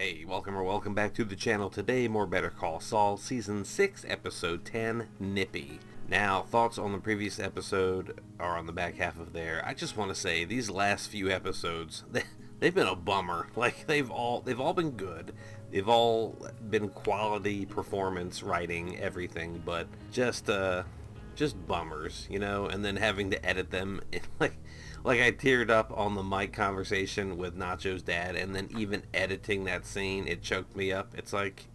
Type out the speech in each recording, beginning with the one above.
Hey, welcome back to the channel. Today, more Better Call Saul, Season 6, Episode 10, Nippy. Now, thoughts on the previous episode are on the back half of there. I just want to say, these last few episodes, they've been a bummer. Like, they've all been good. They've all been quality performance, writing, everything, but just bummers, you know, and then having to edit them, like I teared up on the mic conversation with Nacho's dad, and then even editing that scene, it choked me up. It's like,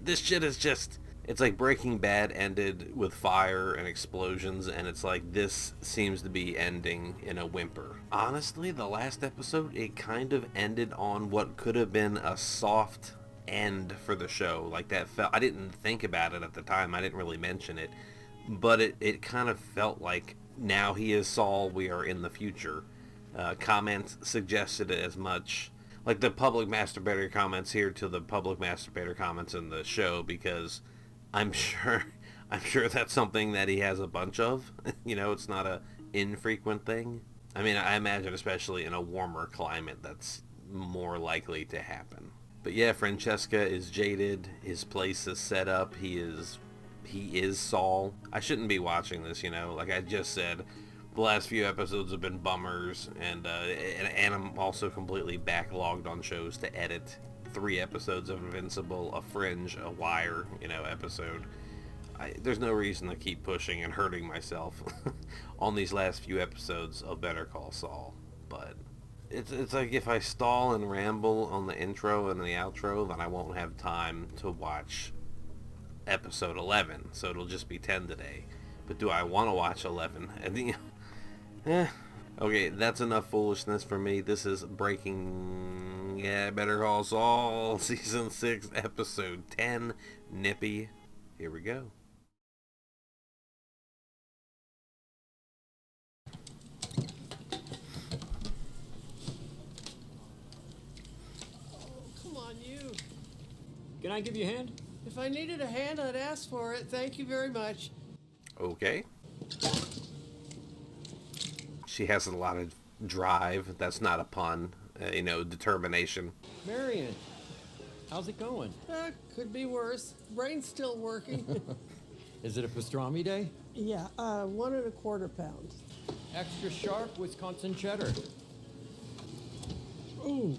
this shit is just, it's like Breaking Bad ended with fire and explosions, and it's like, this seems to be ending in a whimper. Honestly, the last episode, it kind of ended on what could have been a soft end for the show. Like, that felt, I didn't think about it at the time, I didn't really mention it, but it kind of felt like, now he is Saul, we are in the future. Comments suggested it as much. Like the public masturbator comments here to the public masturbator comments in the show, because I'm sure that's something that he has a bunch of. You know, it's not a infrequent thing. I mean, I imagine especially in a warmer climate that's more likely to happen. But yeah, Francesca is jaded. His place is set up. He is Saul. I shouldn't be watching this, you know, like I just said, the last few episodes have been bummers, and I'm also completely backlogged on shows to edit. 3 episodes of Invincible, a Fringe, a Wire, you know, episode. There's no reason to keep pushing and hurting myself on these last few episodes of Better Call Saul, but it's like if I stall and ramble on the intro and the outro, then I won't have time to watch episode 11, so it'll just be 10 today. But do I want to watch 11? And okay, that's enough foolishness for me. This is Better Call Saul, Season 6, Episode 10, Nippy. Here we go. Come on, you. Can I give you a hand? If I needed a hand, I'd ask for it. Thank you very much. Okay. She has a lot of drive. That's not a pun. You know, determination. Marion, how's it going? Could be worse. Brain's still working. Is it a pastrami day? Yeah, 1 1/4 pounds. Extra sharp Wisconsin cheddar. Ooh.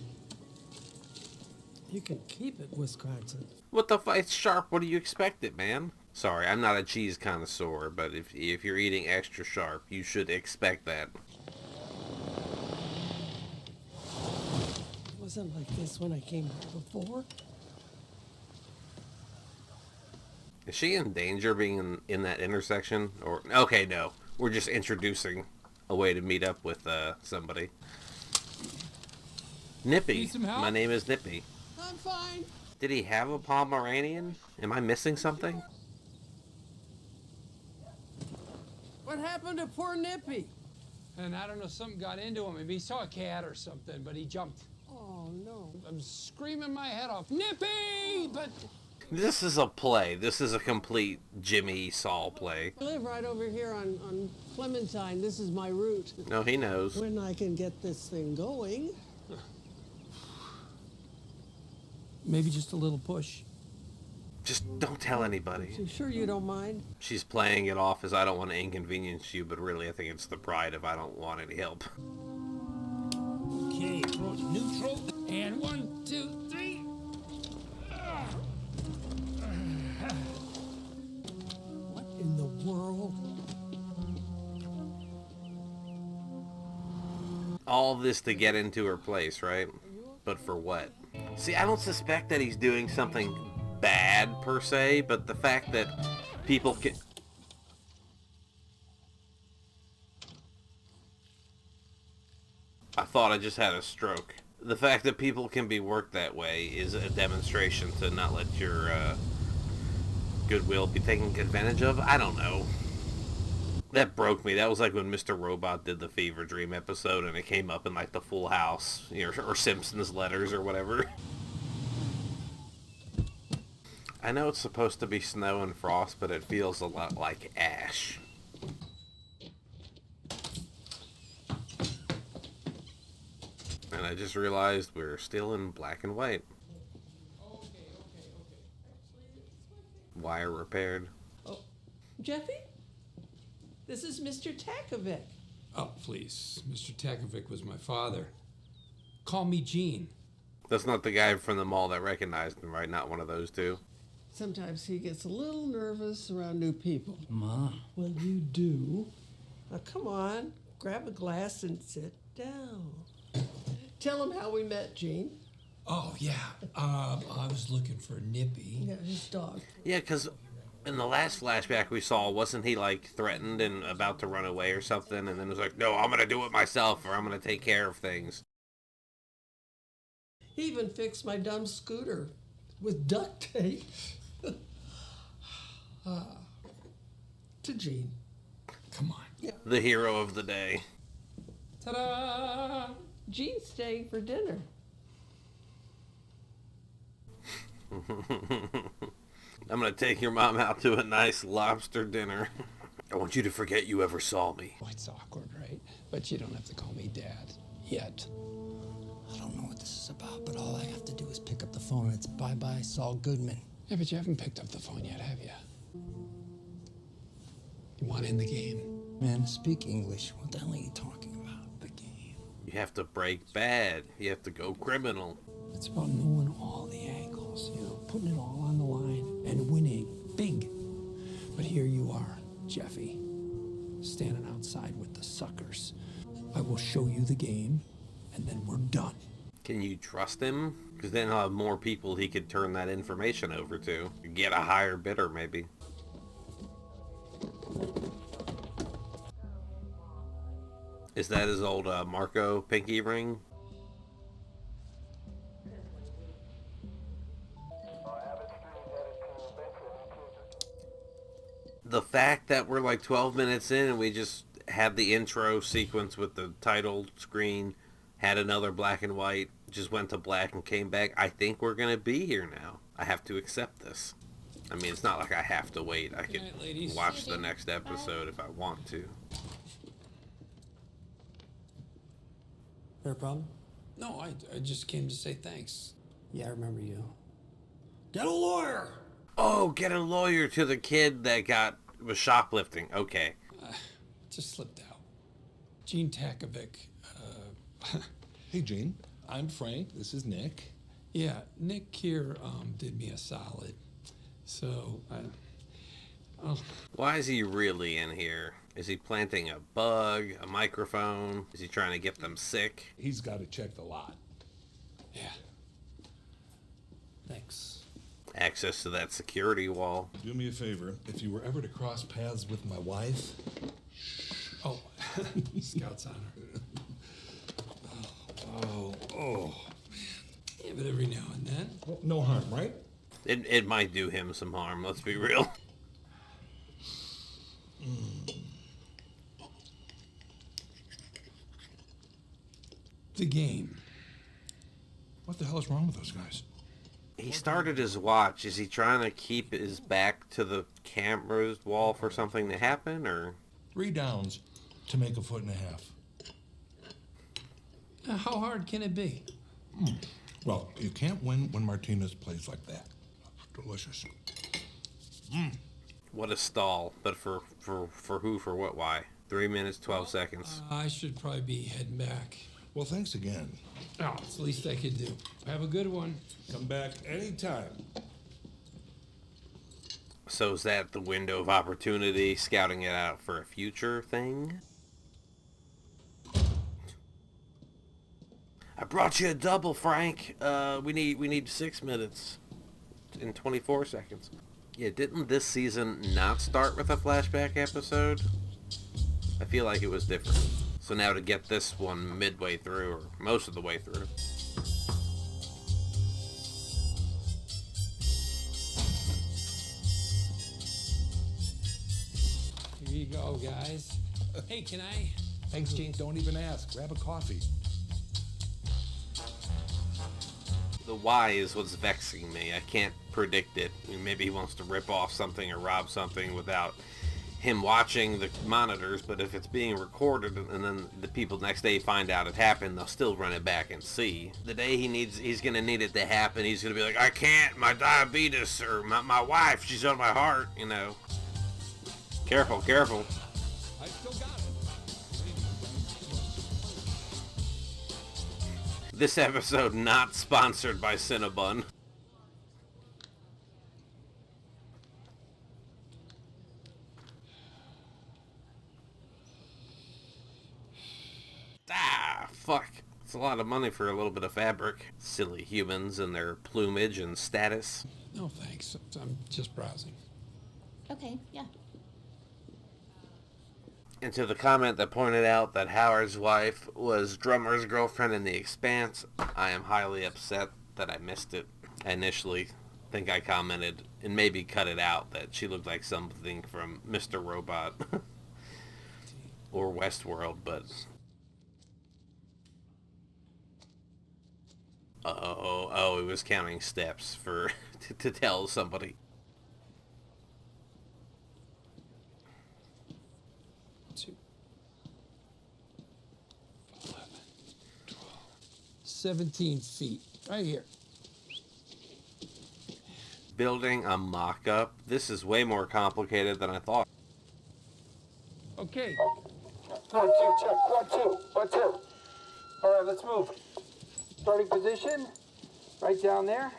You can keep it, Wisconsin. What the fuck? It's sharp. What do you expect it, man? Sorry, I'm not a cheese connoisseur, but if you're eating extra sharp, you should expect that. It wasn't like this when I came here before. Is she in danger being in that intersection? Or okay, no. We're just introducing a way to meet up with somebody. Nippy. Need some help? My name is Nippy. I'm fine. Did he have a Pomeranian? Am I missing something? What happened to poor Nippy? And I don't know, something got into him. Maybe he saw a cat or something, but he jumped. Oh, no. I'm screaming my head off, Nippy! But This is a play. This is a complete Jimmy Saul play. I live right over here on Clementine. This is my route. No, he knows. When I can get this thing going. Maybe just a little push. Just don't tell anybody. You sure you don't mind? She's playing it off as I don't want to inconvenience you, but really I think it's the pride of I don't want any help. okay, approach neutral. And 1, 2, 3. What in the world? All this to get into her place, right? But for what? See, I don't suspect that he's doing something bad per se, but the fact that people can... I thought I just had a stroke. The fact that people can be worked that way is a demonstration to not let your goodwill be taken advantage of. I don't know. That broke me. That was like when Mr. Robot did the Fever Dream episode and it came up in like the Full House, you know, or Simpsons letters or whatever. I know it's supposed to be snow and frost, but it feels a lot like ash. And I just realized we're still in black and white. wire repaired. Oh, Jeffy? This is Mr. Takovic. Oh, please. Mr. Takovic was my father. Call me Gene. That's not the guy from the mall that recognized him, right? Not one of those two. Sometimes he gets a little nervous around new people. Ma. Well, you do. Now, come on. Grab a glass and sit down. Tell him how we met, Gene. Oh, yeah. I was looking for Nippy. Yeah, his dog. Yeah, because in the last flashback we saw, wasn't he, like, threatened and about to run away or something? And then was like, no, I'm going to do it myself, or I'm going to take care of things. He even fixed my dumb scooter with duct tape. To Gene. Come on. Yeah. The hero of the day. Ta-da! Gene's staying for dinner. I'm going to take your mom out to a nice lobster dinner. I want you to forget you ever saw me. Oh, it's awkward, right? But you don't have to call me Dad. Yet. I don't know what this is about, but all I have to do is pick up the phone and it's bye-bye Saul Goodman. Yeah, but you haven't picked up the phone yet, have you? You want in the game? Man, speak English. What the hell are you talking about? The game. You have to break bad. You have to go criminal. It's about knowing all the angles, you know, putting it all on the line and winning big. But here you are, Jeffy, standing outside with the suckers. I will show you the game, and then we're done. Can you trust him? Because then he'll have more people he could turn that information over to. Get a higher bidder, maybe. Is that his old Marco pinky ring? The fact that we're like 12 minutes in and we just had the intro sequence with the title screen, had another black and white, just went to black and came back. I think we're going to be here now. I have to accept this. I mean, it's not like I have to wait. I could night, ladies. watch the next episode if I want to. There a problem? No, I just came to say thanks. Yeah, I remember you. Get a lawyer! Oh, get a lawyer to the kid that was shoplifting. Okay. Just slipped out. Gene Takovic. Hey, Gene. I'm Frank. This is Nick. Yeah, Nick here did me a solid. So, Why is he really in here? Is he planting a bug, a microphone? Is he trying to get them sick? He's got to check the lot. yeah. Thanks. Access to that security wall. Do me a favor. If you were ever to cross paths with my wife, Oh, Scout's honor. Yeah, but every now and then. well, no harm, right? It might do him some harm, let's be real. The game. What the hell is wrong with those guys? He started his watch. Is he trying to keep his back to the camera's wall for something to happen, or? 3 downs to make a foot and a half. How hard can it be? Well, you can't win when Martinez plays like that. Delicious. What a stall, but for who, for what, why? 3 minutes, 12 seconds. I should probably be heading back. Well, thanks again. Oh, it's the least I could do. Have a good one. Come back anytime. So is that the window of opportunity, scouting it out for a future thing? I brought you a double, Frank. We need 6 minutes and 24 seconds. Yeah, didn't this season not start with a flashback episode? I feel like it was different. So now to get this one midway through, or most of the way through. Here you go, guys. Hey, can I? Thanks, Gene. Don't even ask. Grab a coffee. The why is what's vexing me. I can't predict it. I mean, maybe he wants to rip off something or rob something without him watching the monitors, but if it's being recorded and then the people next day find out it happened, they'll still run it back and see. The day he's gonna need it to happen, he's gonna be like, I can't, my diabetes, or my wife, she's on my heart, you know. Careful, careful. I still got it. This episode not sponsored by Cinnabon. Ah, fuck. It's a lot of money for a little bit of fabric. Silly humans and their plumage and status. No thanks. I'm just browsing. Okay, yeah. And to the comment that pointed out that Howard's wife was Drummer's girlfriend in The Expanse, I am highly upset that I missed it. I initially think I commented, and maybe cut it out, that she looked like something from Mr. Robot or Westworld, but... Oh, he was counting steps for to tell somebody. 2, 11, 12, 17 feet. Right here. Building a mock-up. This is way more complicated than I thought. Okay. 1, 2, check. 1, 2. 1, 2. All right, let's move. Starting position. Right down there.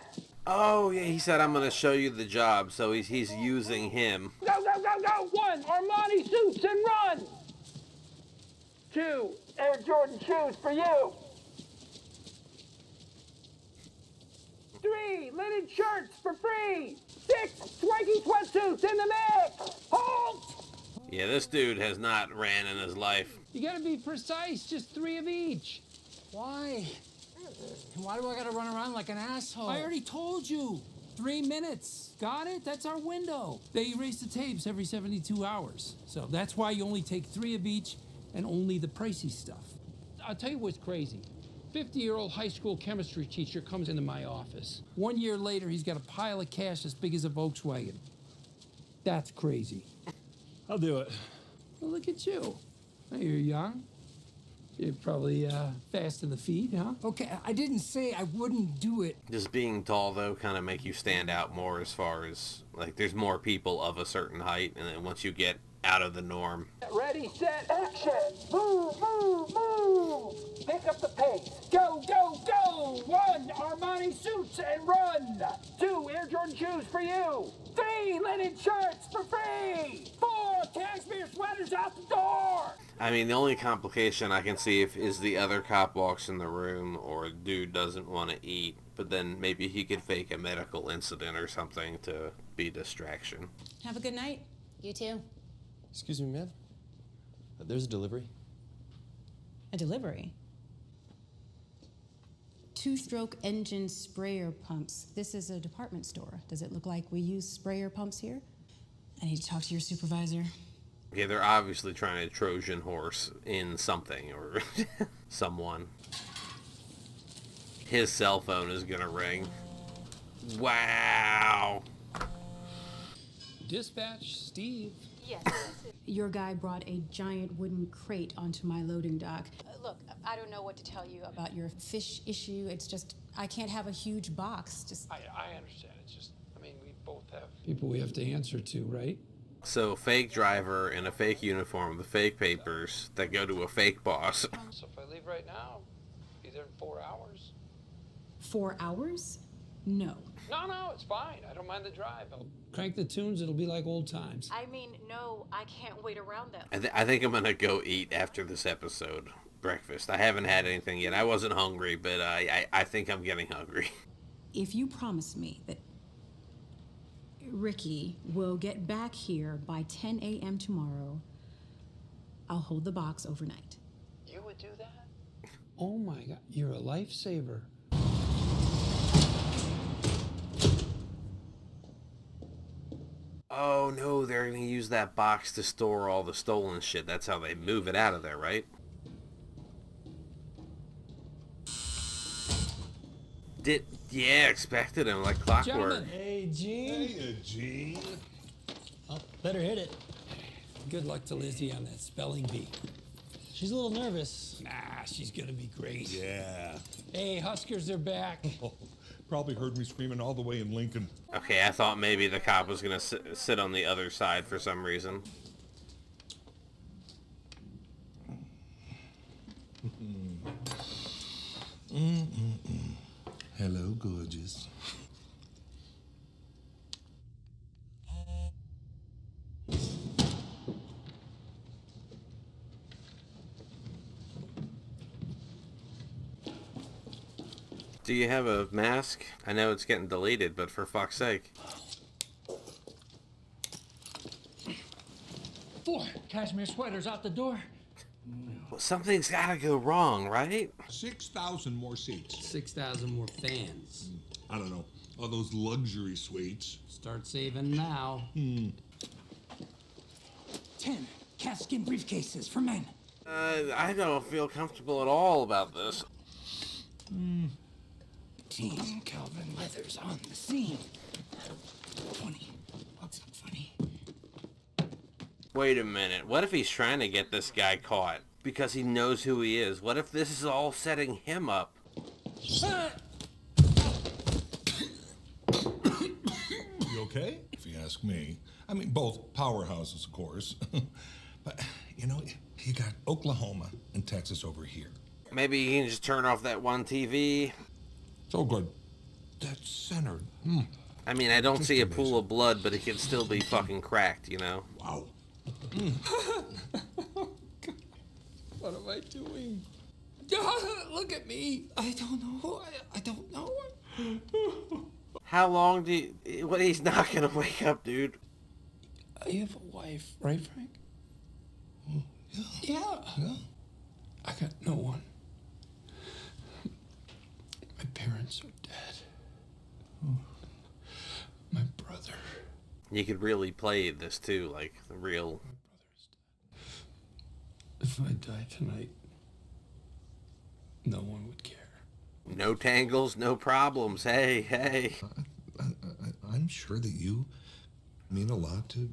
Oh, yeah, he said, I'm going to show you the job, so he's using him. Go, go, go, go! 1, Armani suits and run! 2, Air Jordan shoes for you! 3, linen shirts for free! 6, swanky sweatsuits in the mix! Halt! Yeah, this dude has not ran in his life. You gotta be precise. Just 3 of each. Why? Why do I gotta run around like an asshole? I already told you. 3 minutes. Got it? That's our window. They erase the tapes every 72 hours. So that's why you only take 3 of each and only the pricey stuff. I'll tell you what's crazy. 50-year-old high school chemistry teacher comes into my office. 1 year later, he's got a pile of cash as big as a Volkswagen. That's crazy. I'll do it. Well, look at you. Now you're young. You're probably fast in the feet, huh? Okay, I didn't say I wouldn't do it. Just being tall, though, kind of make you stand out more as far as, like, there's more people of a certain height, and then once you get out of the norm. Ready, set, action! Move, move, move! Pick up the pace. Go, go, go! 1, Armani suits and run! 2, Air Jordan shoes for you! 3, linen shirts for free! 4, cashmere sweaters out the door! I mean, the only complication I can see is the other cop walks in the room, or a dude doesn't want to eat, but then maybe he could fake a medical incident or something to be a distraction. Have a good night. You too. Excuse me, ma'am. There's a delivery. A delivery? 2-stroke engine sprayer pumps. This is a department store. Does it look like we use sprayer pumps here? I need to talk to your supervisor. Yeah, they're obviously trying to Trojan horse in something or someone. His cell phone is gonna ring. Wow. Dispatch, Steve. Yes. Your guy brought a giant wooden crate onto my loading dock. Look, I don't know what to tell you about your fish issue. It's just, I can't have a huge box. Just. I understand. It's just, I mean, we both have people we have to answer to, right? So, fake driver in a fake uniform with fake papers that go to a fake boss. So if I leave right now, be there in 4 hours. 4 hours? No. No, it's fine. I don't mind the drive. Crank the tunes, it'll be like old times. I mean, no, I can't wait around them. I think I'm gonna go eat after this episode. Breakfast. I haven't had anything yet. I wasn't hungry, but I think I'm getting hungry. If you promise me that Ricky will get back here by 10 a.m. tomorrow, I'll hold the box overnight. You would do that? Oh my God, you're a lifesaver. Oh no, they're gonna use that box to store all the stolen shit. That's how they move it out of there, right? Yeah, expected him like clockwork. Gentlemen. Hey, Gene. Hey, Gene. Oh, better hit it. Good luck to Lizzie on that spelling bee. She's a little nervous. Nah, she's gonna be great. Yeah. Hey, Huskers are back. Probably heard me screaming all the way in Lincoln. Okay, I thought maybe the cop was gonna sit on the other side for some reason. Hello, gorgeous. Do you have a mask? I know it's getting deleted, but for fuck's sake. 4 cashmere sweaters out the door. Well, something's gotta go wrong, right? 6,000 more seats. 6,000 more fans. I don't know. All those luxury suites. Start saving now. 10 calfskin briefcases for men. I don't feel comfortable at all about this. 15 Calvin leathers on the scene. 20 Bugs Funny. Wait a minute. What if he's trying to get this guy caught? Because he knows who he is. What if this is all setting him up? You okay? If you ask me. I mean, both powerhouses, of course. But, you know, you got Oklahoma and Texas over here. Maybe he can just turn off that one TV. So good. That's centered. I mean, I don't Just see a amazing. pool of blood, but it can still be fucking cracked, you know? Wow. What am I doing? Look at me. I don't know. I don't know. How long do you... What, he's not gonna wake up, dude. You have a wife, right, Frank? Yeah. I got no one. My parents are dead. My brother. You could really play this, too, like, the real... If I die tonight, no one would care. No tangles, no problems. Hey, hey. I'm sure that you mean a lot to,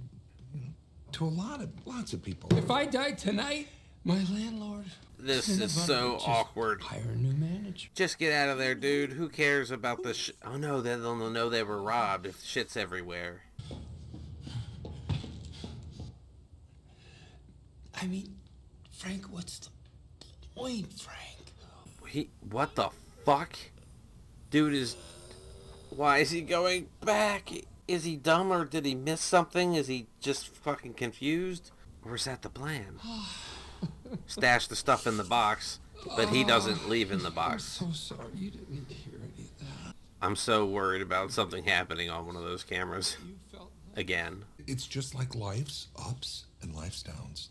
to lots of people. If I die tonight, my landlord. This is so awkward. Hire a new manager. Just get out of there, dude. Who cares about this Oh, no, they'll know they were robbed if shit's everywhere. I mean, Frank, what's the point, Frank? What the fuck? Dude is... Why is he going back? Is he dumb or did he miss something? Is he just fucking confused? Or is that the plan? Stash the stuff in the box, but he doesn't leave in the box. I'm so sorry. You didn't need to hear any of that. I'm so worried about something happening on one of those cameras. You felt Again. It's just like life's ups and life's downs.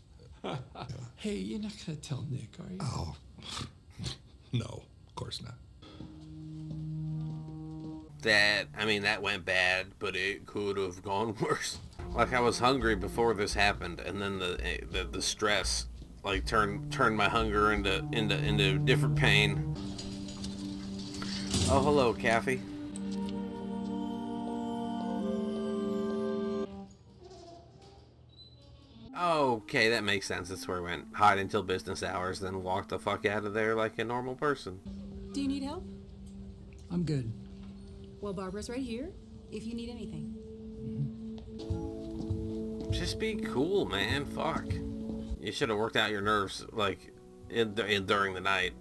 Hey, you're not gonna tell Nick, are you? Oh, no, of course not. That went bad, but it could have gone worse. Like, I was hungry before this happened, and then the stress, like, turned my hunger into different pain. Oh, hello, Kathy. Okay, that makes sense. That's where I went. Hide until business hours, then walk the fuck out of there like a normal person. Do you need help? I'm good. Well, Barbara's right here if you need anything. Just be cool, man. Fuck. You should have worked out your nerves, like, during the night.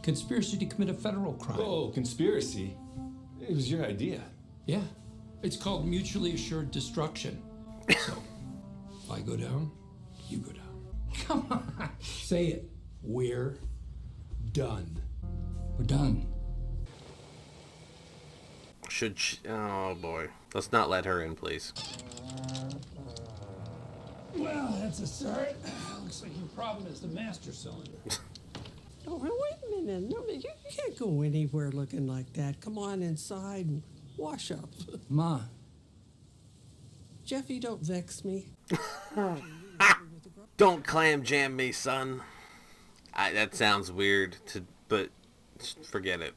Conspiracy to commit a federal crime. Oh, conspiracy. It was your idea. Yeah. It's called mutually assured destruction. So, if I go down, you go down. Come on. Say it. We're done. We're done. Oh boy. Let's not let her in, please. Well, that's a start. Looks like your problem is the master cylinder. Oh, wait a minute. No, you can't go anywhere looking like that. Come on inside and wash up. Ma, Jeffy, don't vex me. Don't clam jam me, son. That sounds weird, but forget it.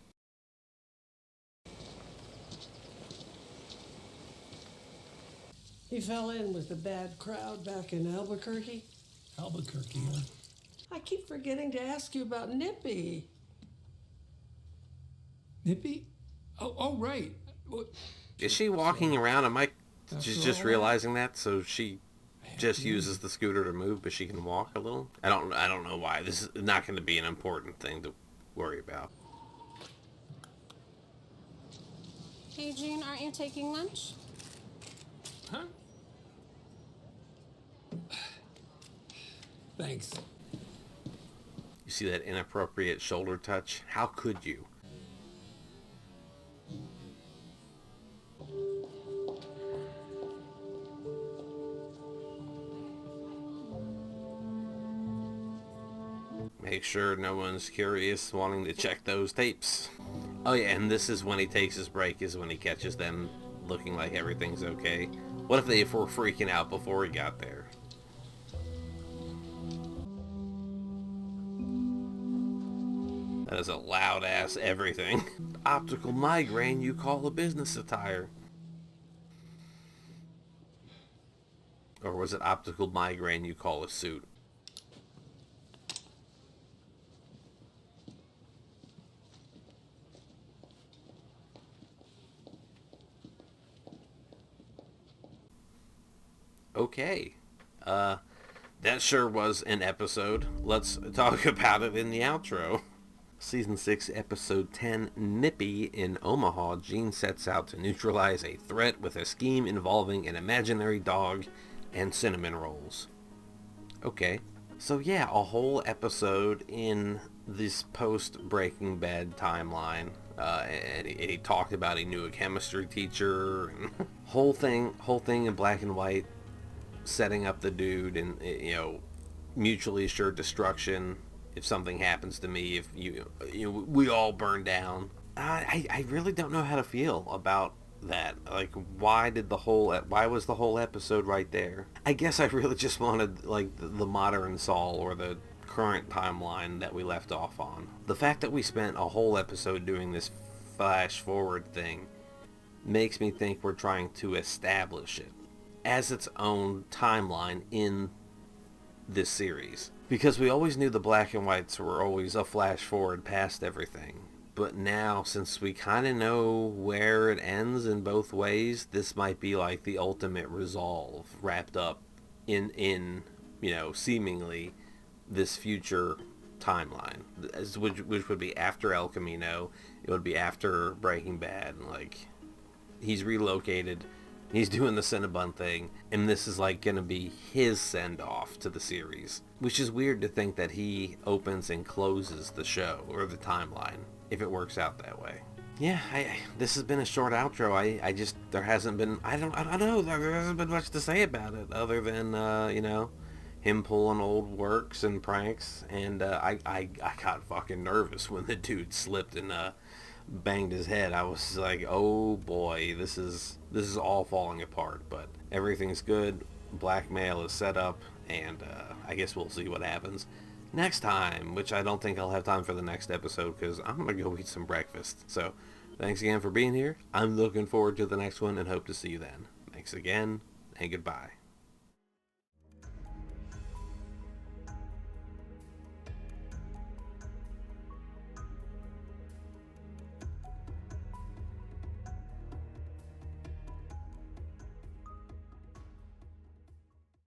He fell in with the bad crowd back in Albuquerque. Albuquerque, huh? I keep forgetting to ask you about Nippy. Nippy? Oh, right. What? Is she walking around? Am I just all realizing that? So she just uses the scooter to move, but she can walk a little? I don't know why. This is not going to be an important thing to worry about. Hey, June, aren't you taking lunch? Huh? Thanks. You see that inappropriate shoulder touch? How could you? Make sure no one's curious wanting to check those tapes. Oh yeah, and this is when he takes his break, is when he catches them looking like everything's okay. What if they were freaking out before he got there? That is a loud ass everything. Optical migraine you call a business attire. Or was it optical migraine you call a suit? Okay. That sure was an episode. Let's talk about it in the outro. Season 6, Episode 10, Nippy. In Omaha, Gene sets out to neutralize a threat with a scheme involving an imaginary dog and cinnamon rolls. Okay. So yeah, a whole episode in this post-Breaking Bad timeline. And he talked about he knew a chemistry teacher. And whole thing in black and white, setting up the dude and, you know, mutually assured destruction. If something happens to me, if we all burn down. I really don't know how to feel about that. Like, why was the whole episode right there? I guess I really just wanted, like, the modern Saul, or the current timeline that we left off on. The fact that we spent a whole episode doing this flash forward thing makes me think we're trying to establish it as its own timeline in this series. Because we always knew the black and whites were always a flash forward past everything. But now, since we kind of know where it ends in both ways, this might be like the ultimate resolve wrapped up in seemingly this future timeline. Which would be after El Camino. It would be after Breaking Bad. Like, he's relocated. He's doing the Cinnabon thing, and this is like going to be his send-off to the series. Which is weird to think that he opens and closes the show, or the timeline, if it works out that way. Yeah, this has been a short outro. There hasn't been, I don't know, there hasn't been much to say about it, other than, him pulling old works and pranks, and I got fucking nervous when the dude slipped and, banged his head. I was like, oh boy, this is all falling apart, but everything's good. Blackmail is set up, and I guess we'll see what happens next time, which I don't think I'll have time for the next episode because I'm gonna go eat some breakfast. So thanks again for being here. I'm looking forward to the next one and hope to see you then. Thanks again, and goodbye.